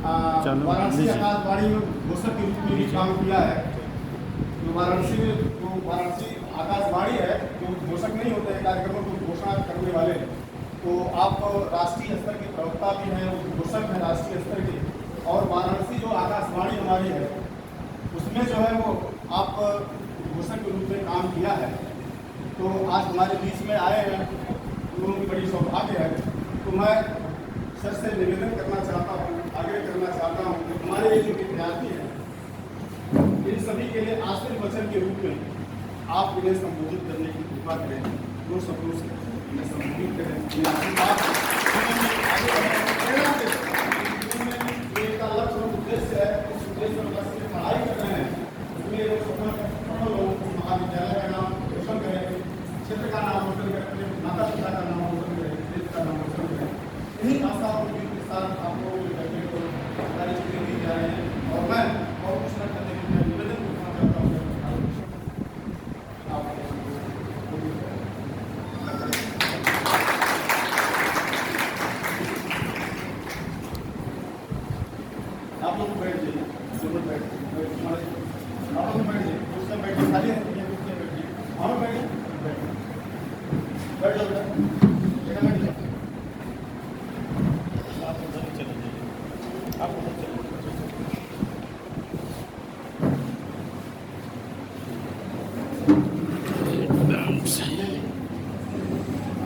वाराणसी आकाशवाणी में घोषक के रूप में भी काम किया है। जो वाराणसी में जो वाराणसी आकाशवाणी है, जो घोषक नहीं होते हैं कार्यक्रमों को घोषणा करने वाले, तो आप राष्ट्रीय स्तर के प्रवक्ता भी हैं, घोषक हैं राष्ट्रीय स्तर के। और वाराणसी जो आकाशवाणी हमारी है उसमें जो है वो आप घोषक के रूप में काम किया है। तो आज हमारे बीच में आए हैं, उन लोगों की बड़ी सौभाग्य है। तो मैं सर से निवेदन करना चाहता हूँ, आग्रह करना चाहता हूँ कि हमारे ये जो विद्यार्थी हैं इन सभी के लिए आशीर्वचन के रूप में आप इन्हें संबोधित करने की कृपा करें, जो संतोष इन्हें संबोधित करें, इन्हें आशीर्वाद प्रेरणा दें। इनका लक्ष्य और उद्देश्य है, उस उद्देश्य में बस सिर्फ पढ़ाई कर रहे हैं, उसमें लोग सफल लोगों को महाविद्यालय का नाम रोशन करें, क्षेत्र का नाम रोशन करें, माता पिता का नाम रोशन करें, देश का नाम रोशन करें। इन्हीं आशा के साथ आप लोगों को करने को सारी चीजें दी जा रही हैं। और मैं और कुछ न करने के लिए निवेदन करना चाहता हूँ आप लोग बैठ जाइए, जरूर बैठ जाइए, आप लोग बैठ जाइए, उस समय बैठिए, खाली है बैठिए, और बैठिए, बैठ जाओ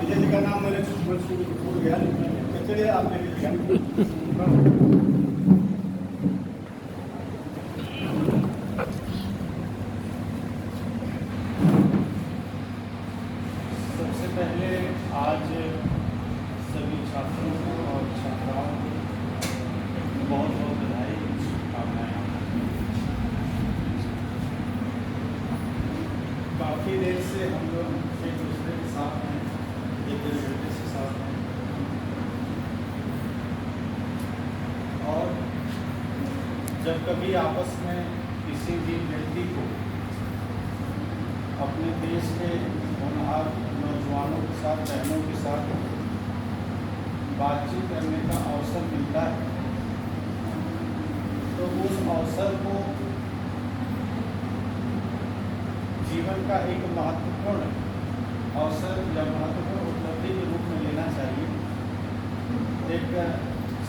विजय जी का नाम मैंने भूल गया, चलिए आप ले लीजिए। सबसे पहले आज सभी छात्रों को और छात्राओं को बहुत बहुत बधाई, शुभकामनाएं। काफ़ी देर से हम लोग एक दूसरे के साथ हैं, एक दूसरे के साथ हैं, और जब कभी आपस में किसी भी व्यक्ति को अपने देश के होनहार नौजवानों के साथ, बहनों के साथ बातचीत करने का अवसर मिलता है, तो उस अवसर को जीवन का एक महत्वपूर्ण अवसर या महत्वपूर्ण उपलब्धि के रूप में लेना चाहिए। एक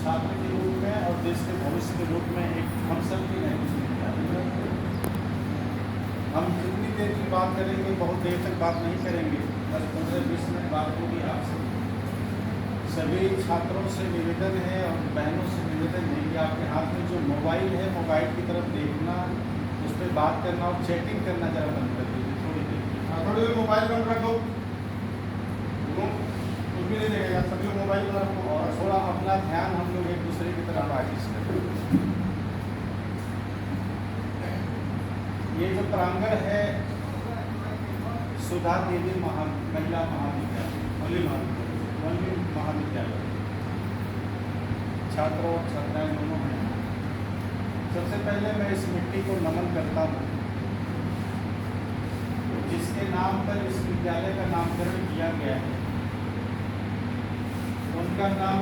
छात्र के रूप में और देश के भविष्य के रूप में एक हम सब की नहीं। हम जितनी देर की बात करेंगे, बहुत देर तक बात नहीं करेंगे, बस 15-20 मिनट बात होगी आपसे। सभी छात्रों से निवेदन है और बहनों से निवेदन है कि आपके हाथ में जो मोबाइल है, मोबाइल की तरफ देखना, उस पर बात करना और चैटिंग करना ज़रा बंद कर दीजिए थोड़ी देर। थोड़ी देर मोबाइल बंद कर दो, कुछ भी नहीं देगा, सभी मोबाइल पर रखो और थोड़ा अपना ध्यान हम लोग एक दूसरे की तरफ आगे करें। ये जो प्रांगण है सुधा देवी महिला महाविद्यालय, वल्ली महाविद्यालय, छात्रों और छात्राएं दोनों हैं। सबसे पहले मैं इस मिट्टी को नमन करता हूँ जिसके नाम पर इस विद्यालय का नामकरण किया गया है। उनका नाम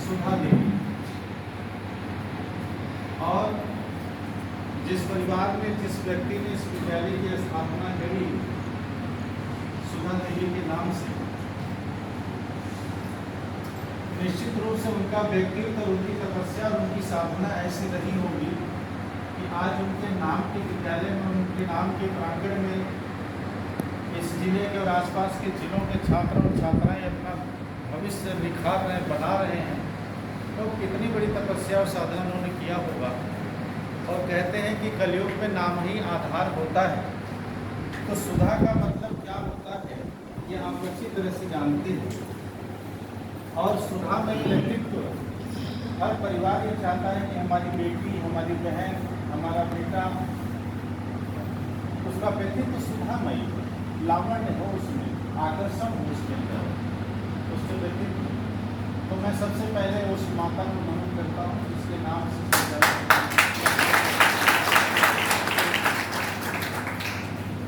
सुधा देवी, और जिस परिवार में जिस व्यक्ति ने इस विद्यालय की स्थापना करी सुधा देवी के नाम से, निश्चित रूप से उनका व्यक्तित्व और उनकी तपस्या और उनकी साधना ऐसी रही होगी कि आज उनके नाम के विद्यालय में, उनके नाम के प्रांगण में इस जिले के और आसपास के जिलों के छात्र और छात्राएं अपना भविष्य निखार रहे, बना रहे हैं। तो कितनी बड़ी तपस्या और साधना उन्होंने किया होगा। और कहते हैं कि कलयुग में नाम ही आधार होता है। तो सुधा का मतलब क्या होता है ये आप अच्छी तरह से जानते हैं। और सुधा में व्यक्तित्व, हर परिवार ये चाहता है कि हमारी बेटी, हमारी बहन, हमारा बेटा, उसका व्यक्तित्व सुधामयी हो, लावण्य हो, उसमें आकर्षण हो उसके अंदर, उसके व्यक्तित्व। तो मैं सबसे पहले उस माता को नमन करता हूँ जिसके नाम से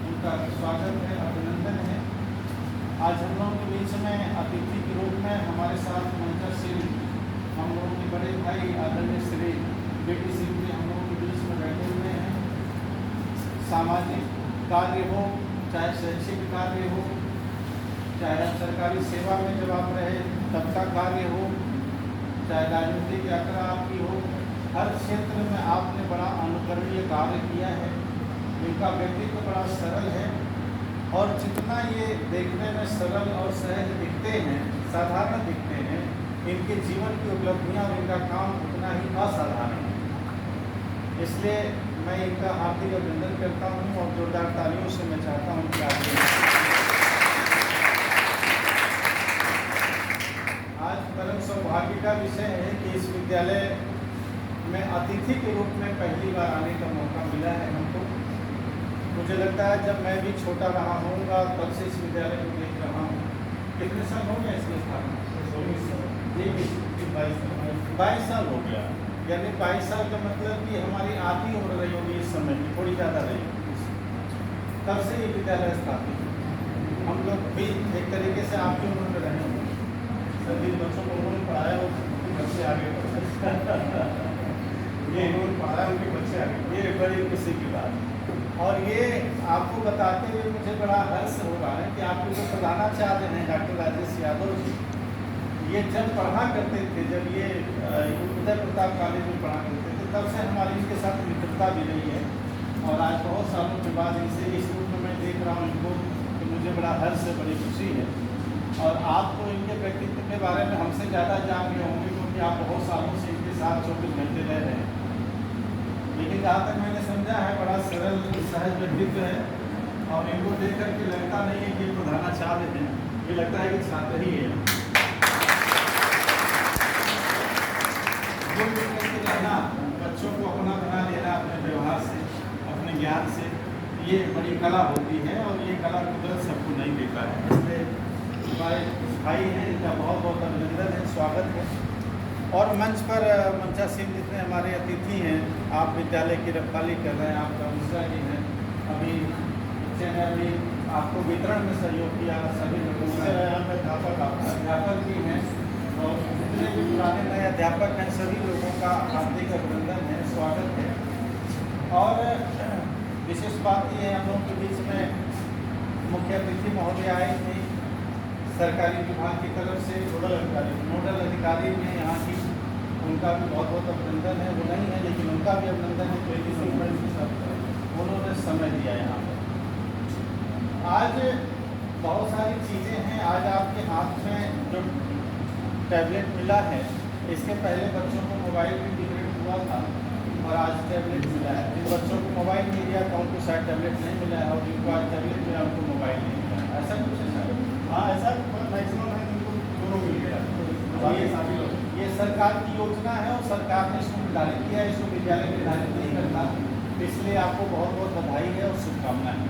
उनका स्वागत है, अभिनंदन है। आज हम लोगों के बीच में अतिथि के रूप में हमारे साथ मंच से हम लोगों के बड़े भाई आदरणीय श्री सामाजिक कार्य हो, चाहे शैक्षिक कार्य हो, चाहे सरकारी सेवा में जब आप रहे तब का कार्य हो, चाहे राजनीतिक यात्रा आपकी हो, हर क्षेत्र में आपने बड़ा अनुकरणीय कार्य किया है। इनका व्यक्तित्व बड़ा सरल है और जितना ये देखने में सरल और सहज दिखते हैं, साधारण दिखते हैं, इनके जीवन की उपलब्धियां और इनका काम उतना ही असाधारण है। इसलिए मैं इनका हार्दिक अभिनंदन करता हूं और जोरदार तालियों से मैं चाहता हूं कि आज परम सौभाग्य का विषय है कि इस विद्यालय में अतिथि के रूप में पहली बार आने का मौका मिला है हमको। मुझे लगता है जब मैं भी छोटा रहा होऊंगा तब से इस विद्यालय को देख रहा हूँ। कितने साल हो गए इसके स्थापना? 22 साल हो गया। यानी 22 साल का मतलब कि हमारी आधी उम्र रही होगी इस समय की, थोड़ी ज़्यादा रही होगी। तब से ये विद्यालय स्थापित है। हम लोग भी एक तरीके से आपकी उम्र में रहे होंगे। सभी बच्चों को उन्होंने पढ़ाया हो, बच्चे आगे ये उन्होंने पढ़ाया, उनके बच्चे आगे। ये बड़ी खुशी की बात है। और ये आपको बताते हुए मुझे बड़ा हर्ष हो रहा है कि आपके जो प्रधानाचार्य हैं डॉक्टर राजेश यादव जी, ये जब पढ़ा करते थे, जब ये उदय प्रताप कॉलेज में पढ़ा करते थे, तब से हमारी इनके साथ मित्रता भी रही है। और आज बहुत सालों के बाद इनसे इस रूप में मैं देख रहा हूँ इनको, तो मुझे बड़ा हर्ष है, बड़ी खुशी है। और आप तो इनके व्यक्तित्व के बारे में हमसे ज़्यादा जान रहे होंगे क्योंकि आप बहुत सालों से इनके साथ 24 घंटे रह रहे हैं। लेकिन जहाँ तक मैंने समझा है बड़ा सरल सहज व्यक्तित्व है और इनको देख करके लगता नहीं है कि प्रधानाचार्य हैं, ये लगता है कि छात्र ही है। रहना, बच्चों को अपना बना लेना अपने व्यवहार से, अपने ज्ञान से, ये बड़ी कला होती है और ये कला कुदरत सबको नहीं देता है। इसलिए हमारे भाई हैं, इनका बहुत बहुत अभिनंदन है, स्वागत है। और मंच पर मंचासीन जितने हमारे अतिथि हैं, आप विद्यालय की रखवाली कर रहे हैं, आपका मिश्रा जी हैं, अभी बच्चे ने अभी आपको वितरण में सहयोग किया, सभी लोगों का यहाँ पर अध्यापक भी हैं और जितने भी पुराने नए अध्यापक हैं सभी लोगों का हार्दिक अभिनंदन है, स्वागत है। और विशेष बात ये है, हम लोगों के बीच में मुख्य अतिथि महोदय आए थे सरकारी विभाग की तरफ से, नोडल अधिकारी ने यहाँ की, उनका भी बहुत बहुत अभिनंदन है। वो नहीं है लेकिन उनका भी अभिनंदन है, कोई किसी उन्होंने समय दिया यहाँ पर। आज बहुत सारी चीज़ें हैं। आज आपके हाथ में जो टैबलेट मिला है, इसके पहले बच्चों को मोबाइल भी डिग्रेड हुआ था और आज टैबलेट मिला है। जिन बच्चों को मोबाइल नहीं दिया था उनको शायद टैबलेट नहीं मिला है और जिनको आज टैबलेट मिला उनको मोबाइल नहीं मिला है। ऐसा कुछ है शायद? हाँ, ऐसा मैक्सिमम है, जिनको दोनों मिल गया। ये सरकार की योजना है और सरकार ने इसको निर्धारित किया है, इसको विद्यालय निर्धारित नहीं करता, इसलिए आपको बहुत बहुत बधाई है और शुभकामनाएं।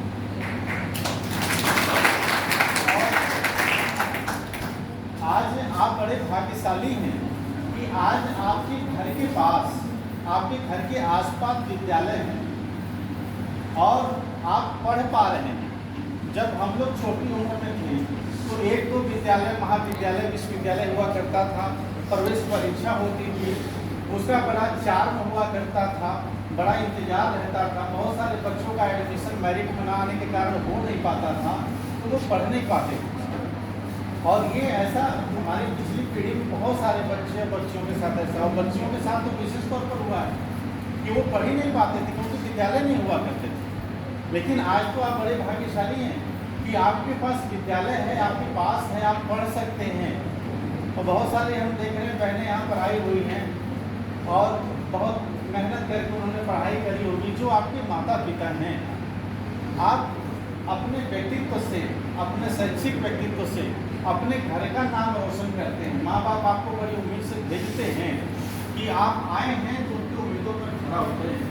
आज आप बड़े भाग्यशाली हैं कि आज आपके घर के पास, आपके घर के आसपास विद्यालय है और आप पढ़ पा रहे हैं। जब हम लोग छोटी उम्र में थे तो एक दो विद्यालय, महाविद्यालय, विश्वविद्यालय हुआ करता था, प्रवेश परीक्षा होती थी, उसका बड़ा चार्म हुआ करता था, बड़ा इंतजार रहता था। बहुत सारे बच्चों का एडमिशन मेरिट में ना आने के कारण हो नहीं पाता था, तो वो पढ़ नहीं पाते थे। और ये ऐसा हमारी पिछली पीढ़ी में बहुत सारे बच्चियों के साथ ऐसा, और बच्चियों के साथ तो विशेष तौर पर हुआ है कि वो पढ़ ही नहीं पाते थे क्योंकि विद्यालय नहीं हुआ करते थे। लेकिन आज तो आप बड़े भाग्यशाली हैं कि आपके पास विद्यालय है, आपके पास है, आप पढ़ सकते हैं। और बहुत सारे हम देख रहे हैं बहनें यहाँ पर आई हुई हैं और बहुत मेहनत करके उन्होंने पढ़ाई करी होगी। जो आपके माता पिता हैं, आप अपने व्यक्तित्व से, अपने शैक्षिक व्यक्तित्व से अपने घर का नाम रोशन करते हैं। माँ बाप आपको बड़ी उम्मीद से भेजते हैं कि आप आए हैं तो उनकी उम्मीदों पर खरा उतरे हैं।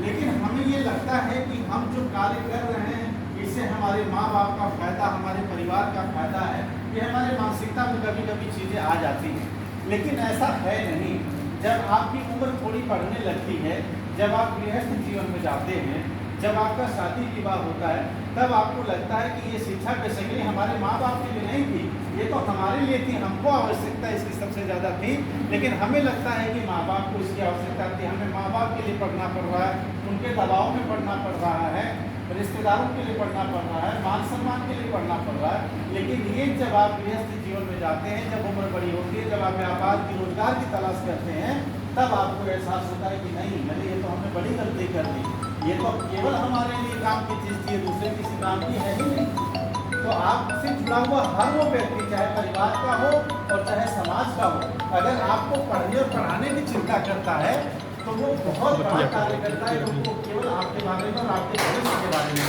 लेकिन हमें ये लगता है कि हम जो कार्य कर रहे हैं इससे हमारे माँ बाप का फायदा, हमारे परिवार का फायदा है। ये हमारे मानसिकता में कभी कभी चीज़ें आ जाती हैं, लेकिन ऐसा है नहीं। जब आपकी उम्र थोड़ी बढ़ने लगती है, जब आप गृहस्थ जीवन में जाते हैं, जब आपका शादी विवाह होता है, तब आपको लगता है कि ये शिक्षा बेसिकली हमारे माँ बाप के लिए नहीं थी, ये तो हमारे लिए थी, हमको आवश्यकता इसकी सबसे ज़्यादा थी। लेकिन हमें लगता है कि माँ बाप को इसकी आवश्यकता थी, हमें माँ बाप के लिए पढ़ना पड़ रहा है, उनके दबाव में पढ़ना पड़ रहा है। रिश्तेदारों के लिए पढ़ना पड़ रहा है, मान सम्मान के लिए पढ़ना पड़ रहा है। लेकिन ये जब आप गृहस्थ जीवन में जाते हैं, जब उम्र बड़ी होती है, जब आप व्यापार की रोजगार की तलाश करते हैं, तब आपको एहसास होता है कि नहीं, मैंने ये तो हमने बड़ी गलती कर दी, ये तो केवल हमारे लिए काम की चीज़ थी, दूसरे किसी काम की है ही नहीं। तो आपसे जुड़ा हुआ हर वो व्यक्ति, चाहे परिवार का हो और चाहे समाज का हो, अगर आपको पढ़ने और पढ़ाने की चिंता करता है तो वो बहुत बड़ा कार्य करता है, उनको केवल आपके बारे में और आपके भविष्य के बारे में।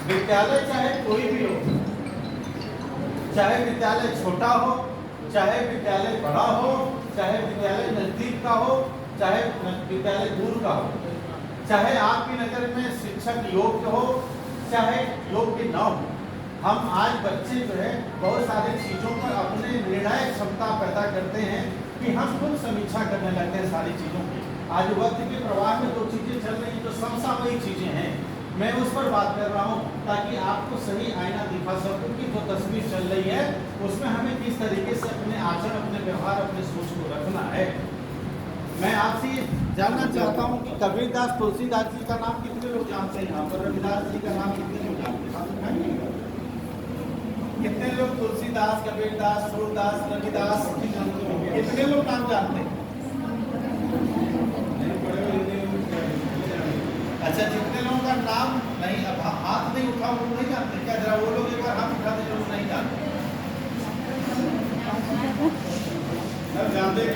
विद्यालय चाहे कोई भी हो, चाहे विद्यालय छोटा हो, चाहे विद्यालय बड़ा हो, चाहे विद्यालय नजदीक का हो, चाहे विद्यालय दूर का हो, चाहे आपकी नज़र में शिक्षक योग्य हो, चाहे योग्य न हो, हम आज बच्चे जो है बहुत सारी चीज़ों पर अपने निर्णय क्षमता पैदा करते हैं कि हम खुद समीक्षा करने लगते हैं सारी चीज़ों की। आज वक्त के प्रवाह में जो चीज़ें चल रही हैं, जो समसामयिक चीज़ें हैं, मैं उस पर बात कर रहा हूँ ताकि आपको सही आईना दिखा सकूँ कि जो तस्वीर चल रही है उसमें हमें किस तरीके से अपने आचरण, अपने व्यवहार, अपने सोच को रखना है। मैं आपसे जानना चाहता हूँ कि कबीरदास, तुलसीदास जी का नाम कितने लोग जानते हैं यहाँ पर? रविदास जी का नाम कितने लोग जानते हैं? कितने लोग तुलसीदास, कबीरदास, सूरदास, रविदास कितने लोग नाम जानते हैं? अच्छा, जितने लोगों का नाम नहीं, अब हाथ नहीं उठा वो नहीं जानते क्या? जरा वो लोग एक बार हाथ उठा दे जो नहीं जानते। सब जानते हैं,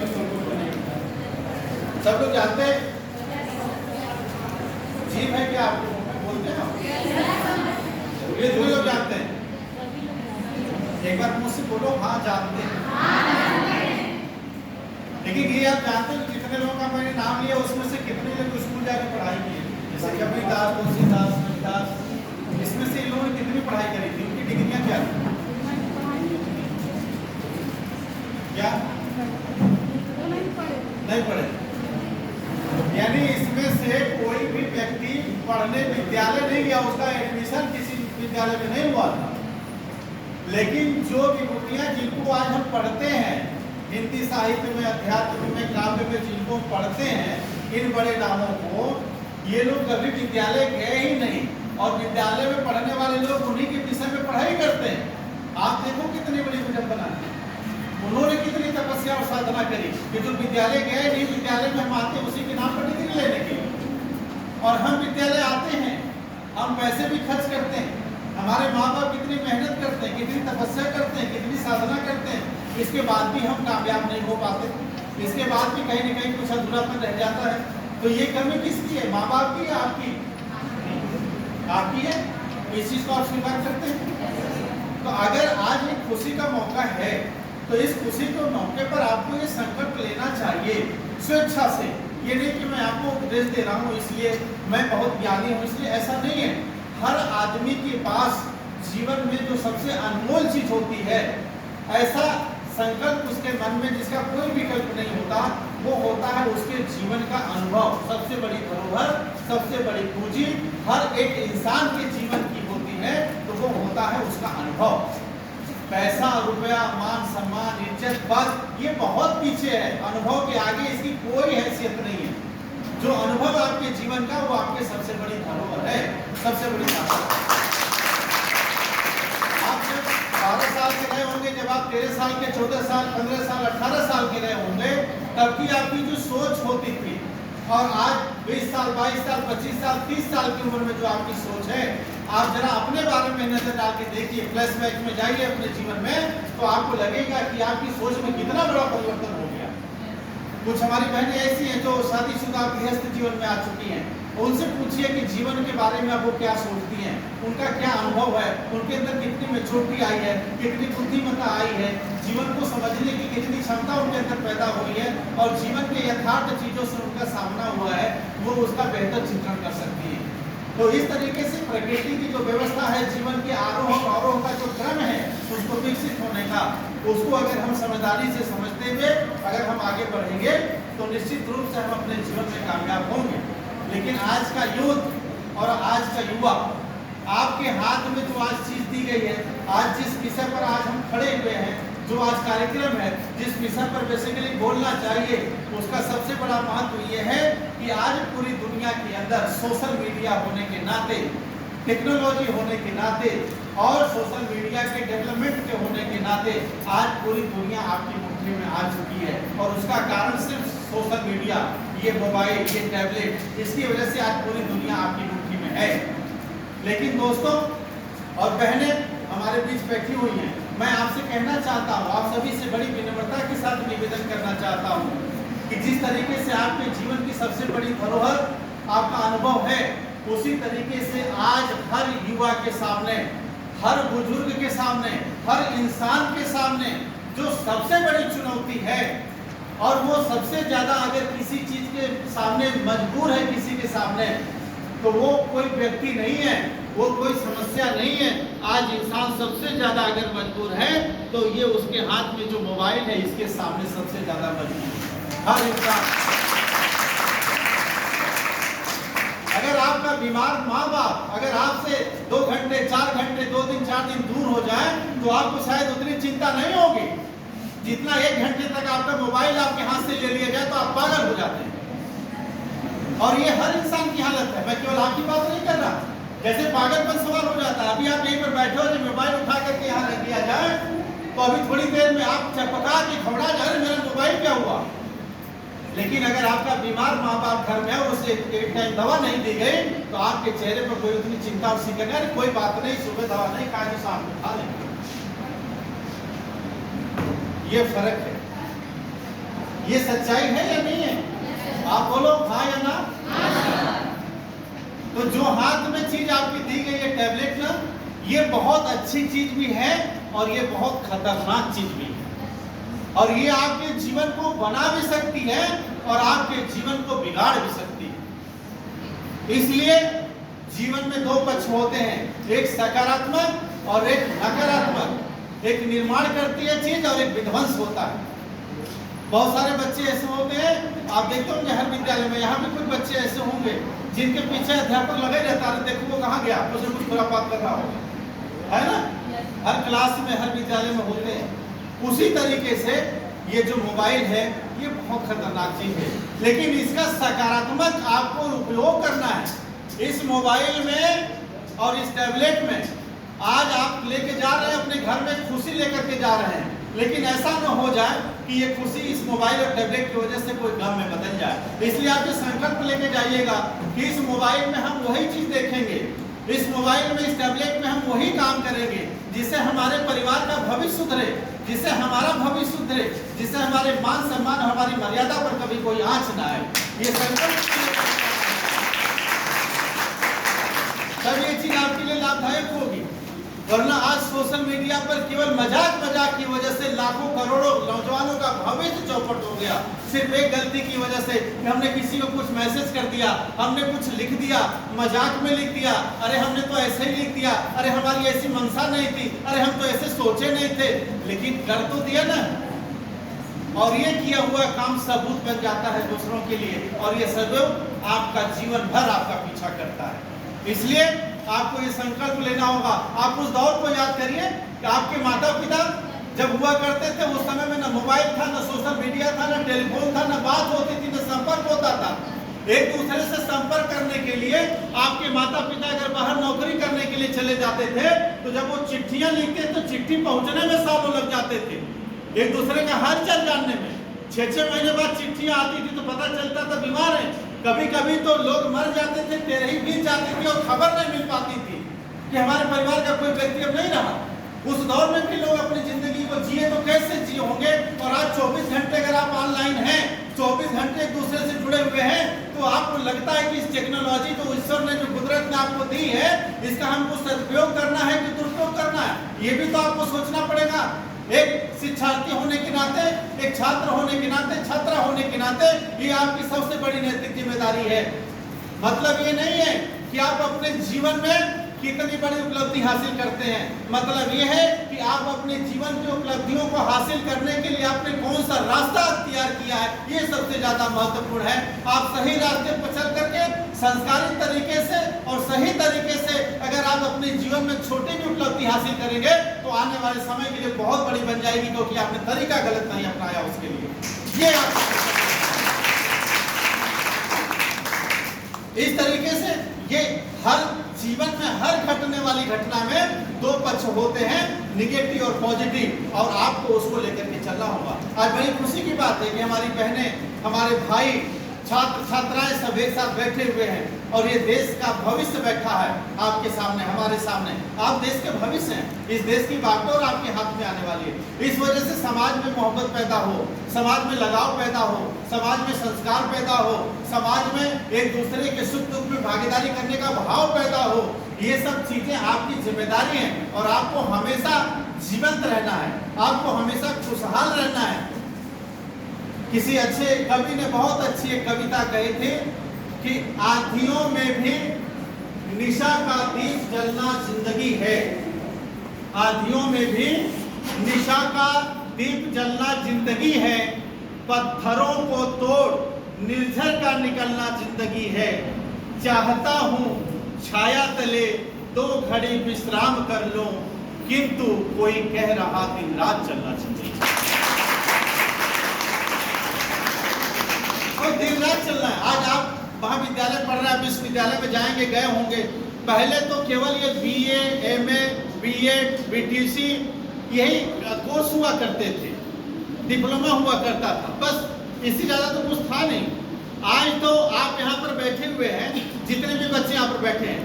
सब लोग जानते हैं। जीव है क्या आपको बोलते हैं? ये दो लोग जानते हैं। एक बार मुझसे बोलो हाँ जानते हैं। लेकिन ये आप जानते हैं कितने लोगों का मैंने नाम लिया, उसमें से कितने लोग स्कूल जाकर पढ़ाई की? जैसे कबीरदास, तुलसीदास, रविदास, इसमें से इन लोगों ने कितनी पढ़ाई करी थी? उनकी डिग्रियां क्या थी? क्या नहीं पढ़े? यानी इसमें से कोई भी व्यक्ति पढ़ने विद्यालय नहीं गया, उसका एडमिशन किसी विद्यालय में नहीं हुआ था। लेकिन जो विभूतियां जिनको आज हम पढ़ते हैं, हिंदी साहित्य में, अध्यात्म में, काव्य में जिनको पढ़ते हैं, इन बड़े नामों को, ये लोग कभी विद्यालय गए ही नहीं, और विद्यालय में पढ़ने वाले लोग उन्हीं के विषय में पढ़ाई करते हैं। आप देखो कितनी बड़ी विडंबना है, उन्होंने कितनी तपस्या और साधना करी कि जो विद्यालय गए नहीं, विद्यालय में हम आते उसी के नाम पर डिग्री लेने के लिए, और हम विद्यालय आते हैं, हम पैसे भी खर्च करते हैं, हमारे माँ बाप कितनी मेहनत करते हैं, कितनी तपस्या करते हैं, कितनी साधना करते हैं, इसके बाद भी हम कामयाब नहीं हो पाते, इसके बाद भी कहीं न कहीं कुछ अधूरापन रह जाता है। तो ये कमी किसकी है? माँ बाप की या आपकी? आपकी है। इस चीज को आप स्वीकार करते हैं? तो अगर आज एक खुशी का मौका है तो इस खुशी के मौके पर आपको ये संकल्प लेना चाहिए स्वेच्छा से। ये नहीं कि मैं आपको उपदेश दे रहा हूँ इसलिए, मैं बहुत ज्ञानी हूँ इसलिए, ऐसा नहीं है। हर आदमी के पास जीवन में जो सबसे अनमोल चीज होती है, ऐसा संकल्प उसके मन में जिसका कोई विकल्प नहीं होता, वो होता है उसके जीवन का अनुभव। सबसे बड़ी धरोहर, सबसे बड़ी पूंजी हर एक इंसान के जीवन की होती है, तो वो होता है उसका अनुभव। पैसा, रुपया, मान सम्मान, इज्जत, पद, ये बहुत पीछे है, अनुभव के आगे इसकी कोई हैसियत नहीं है। जो अनुभव आपके जीवन का, वो आपके सबसे बड़ी धरोहर है, सबसे बड़ी ताकत। आप जब 12 साल के रहे होंगे, जब आप 13 साल के, 14 साल, 15 साल, 18 साल के रहे होंगे, तब की आपकी जो सोच होती थी, और आज 20 साल, 22 साल, 25 साल, 30 साल की उम्र में जो आपकी सोच है, आप जरा अपने बारे में नजर डाल के देखिए, फ्लैशबैक में जाइए अपने जीवन में, तो आपको लगेगा कि आपकी सोच में कितना बड़ा परिवर्तन हो गया। कुछ हमारी बहनें ऐसी हैं जो शादीशुदा गृहस्थ जीवन में आ चुकी हैं, उनसे पूछिए कि जीवन के बारे में अब वो क्या सोचती हैं, उनका क्या अनुभव है, उनके अंदर कितनी मैच्योरिटी आई है, कितनी बुद्धिमत्ता आई है, जीवन को समझने की कितनी क्षमता उनके अंदर पैदा हुई है, और जीवन के यथार्थ चीजों से उनका सामना हुआ है, वो उसका बेहतर चित्रण कर सकती है। तो इस तरीके से प्रकृति की जो व्यवस्था है, जीवन के आरोह और अवरोह का जो क्रम है उसको विकसित होने का, उसको अगर हम समझदारी से समझते हुए अगर हम आगे बढ़ेंगे तो निश्चित रूप से हम अपने जीवन में कामयाब होंगे। लेकिन आज का युद्ध और आज का युवा, आपके हाथ में जो आज चीज दी गई है, आज जिस विषय पर आज हम खड़े हुए हैं, जो आज कार्यक्रम है, जिस विषय पर बेसिकली बोलना चाहिए, उसका सबसे बड़ा महत्व ये है कि आज पूरी दुनिया के अंदर सोशल मीडिया होने के नाते, टेक्नोलॉजी होने के नाते और सोशल मीडिया के डेवलपमेंट के होने के नाते आज पूरी दुनिया आपकी मुट्ठी में आ चुकी है। और उसका कारण सिर्फ सोशल मीडिया, ये मोबाइल, ये टैबलेट, इसकी वजह से आज पूरी दुनिया आपकी मुट्ठी में है। लेकिन दोस्तों और बहनें हमारे बीच बैठी हुई हैं, मैं आपसे कहना चाहता हूँ, आप सभी से बड़ी विनम्रता के साथ निवेदन करना चाहता हूँ कि जिस तरीके से आपके जीवन की सबसे बड़ी धरोहर आपका अनुभव है, उसी तरीके से आज हर युवा के सामने, हर बुजुर्ग के सामने, हर इंसान के सामने जो सबसे बड़ी चुनौती है, और वो सबसे ज्यादा अगर किसी चीज के सामने मजबूर है, किसी के सामने, तो वो कोई व्यक्ति नहीं है, वो कोई समस्या नहीं है। आज इंसान सबसे ज्यादा अगर मजबूर है तो ये उसके हाथ में जो मोबाइल है, इसके सामने सबसे ज्यादा मजबूर है हर इंसान। अगर आपका बीमार माँ बाप अगर आपसे 2 घंटे 4 घंटे 2 दिन 4 दिन दूर हो जाए तो आपको शायद उतनी चिंता नहीं होगी जितना 1 घंटे तक आपका मोबाइल आपके हाथ से ले लिया जाए तो आप पागल हो जाते हैं। और ये हर इंसान की हालत है, मैं केवल आपकी बात नहीं कर रहा। जैसे पागलपन सवाल हो जाता है, अभी आप यहीं पर बैठे हो, जब मोबाइल उठा करके यहाँ रख दिया जाए तो अभी थोड़ी देर में आप चपका के घबरा जाए, मेरा मोबाइल क्या हुआ। लेकिन अगर आपका बीमार माँ बाप घर में है और उसे एक टाइम दवा नहीं दी गई तो आपके चेहरे पर कोई उतनी चिंता और फिक्र नहीं, कोई बात नहीं, सुबह दवा नहीं खाए तो शाम को खा लेंगे। ये फर्क है, ये सच्चाई है या नहीं है? आप बोलो हाँ या ना। तो जो हाथ में चीज आपकी दी गई है टैबलेट ना, ये बहुत अच्छी चीज भी है और ये बहुत खतरनाक चीज भी है। और ये आपके जीवन को बना भी सकती है और आपके जीवन को बिगाड़ भी सकती है। इसलिए जीवन में 2 पक्ष होते हैं, एक सकारात्मक और एक नकारात्मक। एक निर्माण करती है चीज और एक विध्वंस होता है। बहुत सारे बच्चे ऐसे होते हैं, आप देखते होंगे हर विद्यालय में, यहाँ भी कुछ बच्चे ऐसे होंगे जिनके पीछे अध्यापक लगा ही रहता है, देखो वो कहाँ गया, कुछ न कुछ खुरापात कर रहा होगा, है ना। हर क्लास में, हर विद्यालय में होते हैं। उसी तरीके से ये जो मोबाइल है ये बहुत खतरनाक चीज है, लेकिन इसका सकारात्मक आपको उपयोग करना है। इस मोबाइल में और इस टैबलेट में आज आप लेके जा रहे हैं, अपने घर में खुशी लेकर के जा रहे हैं, लेकिन ऐसा न हो जाए कि ये खुशी इस मोबाइल और टैबलेट की वजह से कोई गम में बदल जाए। इसलिए आप ये संकल्प लेके जाइएगा कि इस मोबाइल में हम वही चीज देखेंगे, इस मोबाइल में, इस टैबलेट में हम वही काम करेंगे जिससे हमारे परिवार का भविष्य सुधरे, जिससे हमारा भविष्य सुधरे, जिससे हमारे मान सम्मान, हमारी मर्यादा पर कभी कोई आंच ना आए। ये संकल्प, तब ये चीज आपके लिए लाभदायक होगी। वरना आज सोशल मीडिया पर केवल मजाक की वजह से लाखों करोड़ों नौजवानों का भविष्य चौपट हो गया, सिर्फ एक गलती की वजह से कि हमने किसी को कुछ मैसेज कर दिया, हमने कुछ लिख दिया, मजाक में लिख दिया, अरे हमने तो ऐसे ही लिख दिया, अरे हमारी ऐसी मंशा नहीं थी, अरे हम तो ऐसे सोचे नहीं थे, लेकिन कर तो दिया ना। और ये किया हुआ काम सबूत बन जाता है दूसरों के लिए, और ये सबूत आपका जीवन भर आपका पीछा करता है। इसलिए आपको ये संकल्प लेना होगा। आप उस दौर को याद करिए कि आपके माता पिता जब हुआ करते थे, उस समय में न मोबाइल था, न सोशल मीडिया था, न टेलीफोन था, न बात होती थी, न संपर्क होता था। एक दूसरे से संपर्क करने के लिए आपके माता पिता अगर बाहर नौकरी करने के लिए चले जाते थे तो जब वो चिट्ठियां लिखते तो चिट्ठी पहुंचने में सालों लग जाते थे, एक दूसरे का हाल चाल जानने में। 6-6 महीने बाद चिट्ठियां आती थी तो पता चलता था बीमार है। कभी कभी तो लोग मर जाते थे, 13 ही बीत जाती थी और खबर नहीं मिल पाती थी कि हमारे परिवार का कोई व्यक्ति अब नहीं रहा। उस दौर में भी लोग अपनी जिंदगी को जिए तो कैसे जिए होंगे। और आज 24 घंटे अगर आप ऑनलाइन हैं, 24 घंटे एक दूसरे से जुड़े हुए हैं, तो आपको लगता है कि इस टेक्नोलॉजी को ईश्वर ने, जो कुदरत ने आपको दी है, इसका हमको सदुपयोग करना है कि दुरुपयोग करना है, ये भी तो आपको सोचना पड़ेगा। एक शिक्षार्थी होने के नाते, एक छात्र होने के नाते, छात्रा होने के नाते ये आपकी सबसे बड़ी नैतिक जिम्मेदारी है। मतलब ये नहीं है कि आप अपने जीवन में कितनी बड़ी उपलब्धि हासिल करते हैं, मतलब ये है कि आप अपने जीवन की उपलब्धियों को हासिल करने के लिए आपने कौन सा रास्ता अख्तियार किया है, ये सबसे ज्यादा महत्वपूर्ण है। आप सही रास्ते पर चल करके संस्कारित तरीके से और सही तरीके से अगर आप अपने जीवन में छोटी भी उपलब्धि हासिल करेंगे तो आने वाले समय के लिए बहुत बड़ी बन जाएगी, क्योंकि आपने तरीका गलत नहीं अपनाया उसके लिए। ये इस तरीके से ये हर जीवन में हर घटने वाली घटना में दो पक्ष होते हैं, निगेटिव और पॉजिटिव, और आपको उसको लेकर के चलना होगा। आज बड़ी खुशी की बात है कि हमारी बहनें, हमारे भाई, छात्र छात्राएं सब एक साथ बैठे हुए हैं और ये देश का भविष्य बैठा है आपके सामने, हमारे सामने। आप देश के भविष्य हैं, इस देश की बागडोर आपके हाथ में आने वाली है। इस वजह से समाज में मोहब्बत पैदा हो, समाज में लगाव पैदा हो, समाज में संस्कार पैदा हो, समाज में एक दूसरे के सुख दुख में भागीदारी करने का भाव पैदा हो। ये सब चीजें आपकी जिम्मेदारी हैं और आपको हमेशा जीवंत रहना है, आपको हमेशा खुशहाल रहना है। किसी अच्छे कवि ने बहुत अच्छी एक कविता कही थी कि आंधियों में भी निशा का दीप जलना जिंदगी है, आंधियों में भी निशा का दीप जलना जिंदगी है, पत्थरों को तोड़ निर्झर का निकलना जिंदगी है, चाहता हूँ छाया तले 2 घड़ी विश्राम कर लूं, किंतु कोई कह रहा दिन रात चलना जिंदगी है। दिन रात चलना है। आज आप महाविद्यालय पढ़ रहे हैं, विश्वविद्यालय में जाएंगे, गए होंगे, पहले तो केवल ये BA, MA, BEd, BTC यही कोर्स हुआ करते थे, डिप्लोमा हुआ करता था, बस इससे ज़्यादा तो कुछ था नहीं। आज तो आप यहाँ पर बैठे हुए हैं, जितने भी बच्चे यहाँ पर बैठे हैं,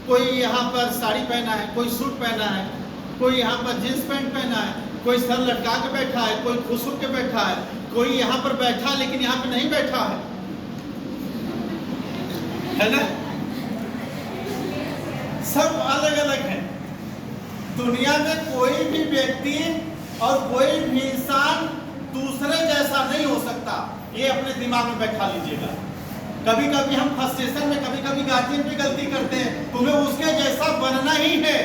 कोई यहाँ पर साड़ी पहना है, कोई सूट पहना है, कोई यहाँ पर जींस पैंट पहना है, कोई सर लटका के बैठा है, कोई खुश होकर बैठा है, कोई यहाँ पर बैठा लेकिन यहाँ पे नहीं बैठा है ना? सब अलग अलग है। दुनिया में कोई भी व्यक्ति और कोई भी इंसान दूसरे जैसा नहीं हो सकता, ये अपने दिमाग में बैठा लीजिएगा। कभी कभी हम फ्रस्ट्रेशन में, कभी कभी गार्जियन भी गलती करते हैं, तुम्हें उसके जैसा बनना ही है।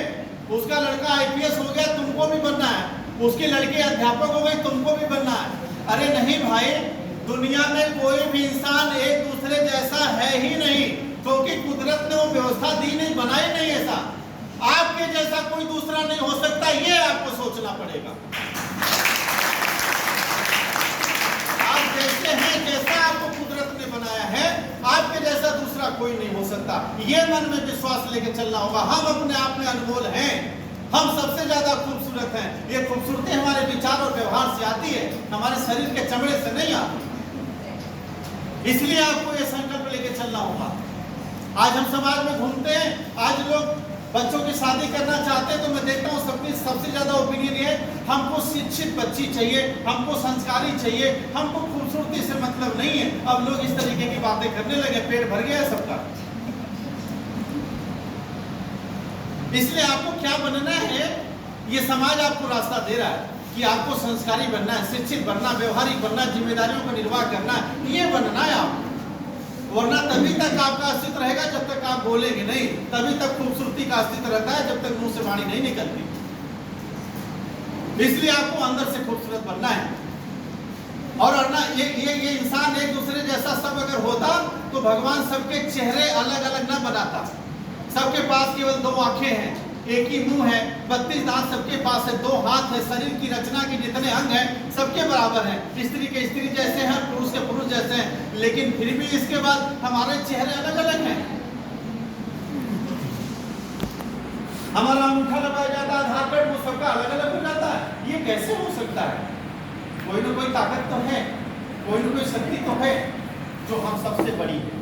उसका लड़का IPS हो गया, तुमको भी बनना है, उसकी लड़की अध्यापक हो गई, तुमको भी बनना है। अरे नहीं भाई, दुनिया में कोई भी इंसान एक दूसरे जैसा है ही नहीं, क्योंकि कुदरत ने वो व्यवस्था दी नहीं, बनाई नहीं ऐसा। आपके जैसा कोई दूसरा नहीं हो सकता, ये आपको सोचना पड़ेगा। आप जैसे हैं, जैसा आपको कुदरत ने बनाया है, आपके जैसा दूसरा कोई नहीं हो सकता। ये मन में विश्वास लेके चलना होगा। हम अपने आप में अनमोल हैं, हम सबसे ज्यादा खूबसूरत हैं। ये खूबसूरती हमारे विचार और व्यवहार से आती है, हमारे शरीर के चमड़े से नहीं आती। इसलिए आपको ये संकल्प लेके चलना होगा। आज हम समाज में घूमते हैं, आज लोग बच्चों की शादी करना चाहते हैं, तो मैं देखता हूँ सबकी सबसे ज्यादा ओपिनियन ये, हमको शिक्षित बच्ची चाहिए, हमको संस्कारी चाहिए, हमको खूबसूरती से मतलब नहीं है। अब लोग इस तरीके की बातें करने लगे, पेट भर गया है सबका। इसलिए आपको क्या बनना है, ये समाज आपको रास्ता दे रहा है कि आपको संस्कारी बनना है, शिक्षित बनना, व्यवहारिक बनना, जिम्मेदारियों का निर्वाह करना है, ये बनना है आपको। वरना तभी तक आपका अस्तित्व रहेगा जब तक आप बोलेंगे नहीं, तभी तक खूबसूरती का अस्तित्व रहता है जब तक मुंह से वाणी नहीं निकलती। इसलिए आपको अंदर से खूबसूरत बनना है। और ना ये इंसान एक दूसरे जैसा सब अगर होता तो भगवान सबके चेहरे अलग अलग ना बनाता। सबके पास केवल 2 आंखें हैं, एक ही मुंह है, 32 दांत सबके पास है, 2 हाथ है, शरीर की रचना के जितने अंग हैं सबके बराबर हैं, स्त्री के स्त्री जैसे हैं, पुरुष के पुरुष जैसे हैं, लेकिन फिर भी इसके बाद हमारे चेहरे अलग अलग हैं। हमारा अंगूठा लगाया जाता है, आधार कार्ड, वो सबका अलग अलग हो जाता है। ये कैसे हो सकता है? कोई ना कोई ताकत तो है, कोई ना कोई शक्ति तो है जो हम सबसे बड़ी है।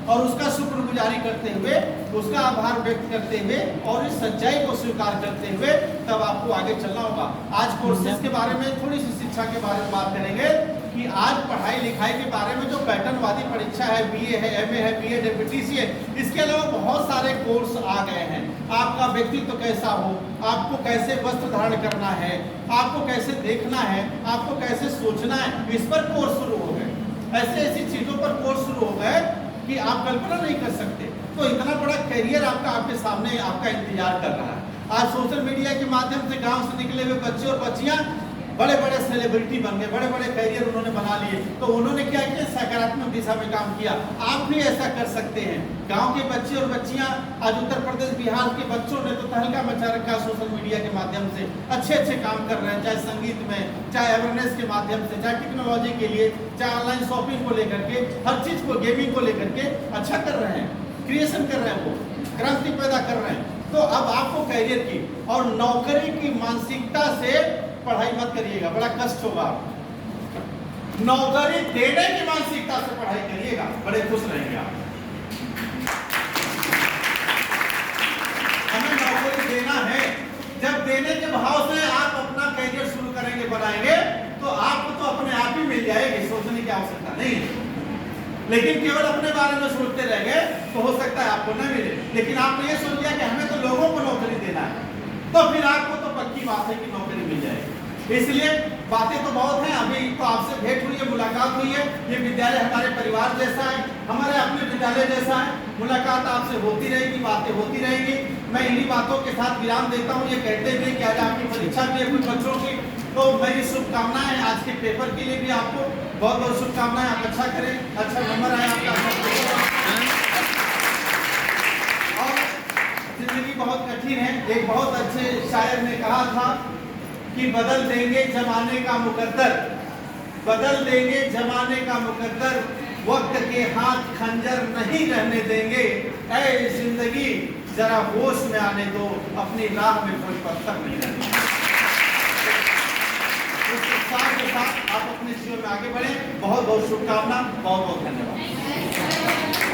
और उसका शुक्रगुजारी करते हुए, उसका आभार व्यक्त करते हुए और इस सच्चाई को स्वीकार करते हुए तब आपको आगे चलना होगा। आज कोर्सेज के बारे में, थोड़ी सी शिक्षा के बारे में बात करेंगे कि आज पढ़ाई लिखाई के बारे में जो पैटर्नवादी परीक्षा है, BA है, MA है, BEd है, BTC है, इसके अलावा बहुत सारे कोर्स आ गए हैं। आपका व्यक्तित्व कैसा हो, आपको कैसे वस्त्र धारण करना है, आपको कैसे देखना है, आपको कैसे सोचना है, इस पर कोर्स शुरू हो गए। ऐसे ऐसी चीजों पर कोर्स शुरू हो गए कि आप कल्पना नहीं कर सकते। तो इतना बड़ा करियर आपके सामने आपका इंतजार कर रहा है। आज सोशल मीडिया के माध्यम से गांव से निकले हुए बच्चे और बच्चियां बड़े बड़े सेलिब्रिटी बन गए, बड़े बड़े करियर उन्होंने बना बना लिए। तो उन्होंने क्या किया, सकारात्मक दिशा में काम किया। आप भी ऐसा कर सकते हैं। गांव के बच्चे और बच्चियां, आज उत्तर प्रदेश बिहार के बच्चों ने तो तहलका मचा रखा सोशल मीडिया के माध्यम से, अच्छे अच्छे काम कर रहे हैं, चाहे संगीत में, चाहे अवेयरनेस के माध्यम से, चाहे टेक्नोलॉजी के लिए, चाहे ऑनलाइन शॉपिंग को लेकर के, हर चीज को, गेमिंग को लेकर के अच्छा कर रहे हैं, क्रिएशन कर रहे हैं, वो क्रांति पैदा कर रहे हैं। तो अब आपको कैरियर की और नौकरी की मानसिकता से पढ़ाई मत करिएगा, बड़ा कष्ट होगा। नौकरी देने की मानसिकता से पढ़ाई करिएगा, बड़े खुश रहेंगे आप। हमें नौकरी देना है, जब देने के भाव से आप अपना कैरियर शुरू करेंगे, बनाएंगे, तो आपको तो अपने आप ही मिल जाएगी, सोचने की आवश्यकता नहीं है। लेकिन केवल अपने बारे में सोचते रहेंगे तो हो सकता है आपको न मिले। लेकिन आपने ये सोच लिया कि हमें तो लोगों को नौकरी देना है, तो फिर आपको तो पक्की बात है कि नौकरी मिल जाएगी। इसलिए बातें तो बहुत हैं, अभी तो आपसे भेंट हुई है, मुलाकात हुई है, ये विद्यालय हमारे परिवार जैसा है, हमारे अपने विद्यालय जैसा है। मुलाकात आपसे होती रहेगी, बातें होती रहेगी। मैं इन्हीं बातों के साथ विराम देता हूँ, ये कहते हुए कि आज आपकी परीक्षा भी है कुछ बच्चों की, तो मेरी शुभकामनाएं आज के पेपर के लिए भी आपको बहुत बहुत शुभकामनाएं। आप अच्छा करें, अच्छा नंबर आए आपका। और जिंदगी बहुत कठिन है। एक बहुत अच्छे शायर ने कहा था कि बदल देंगे जमाने का मुकद्दर, बदल देंगे जमाने का मुकद्दर, वक्त के हाथ खंजर नहीं रहने देंगे। ऐ जिंदगी जरा होश में आने दो, अपनी राह में कोई पत्थर नहीं रहने दो। साथ के साथ आप अपने जीवन में आगे बढ़े। बहुत बहुत शुभकामना, बहुत बहुत धन्यवाद।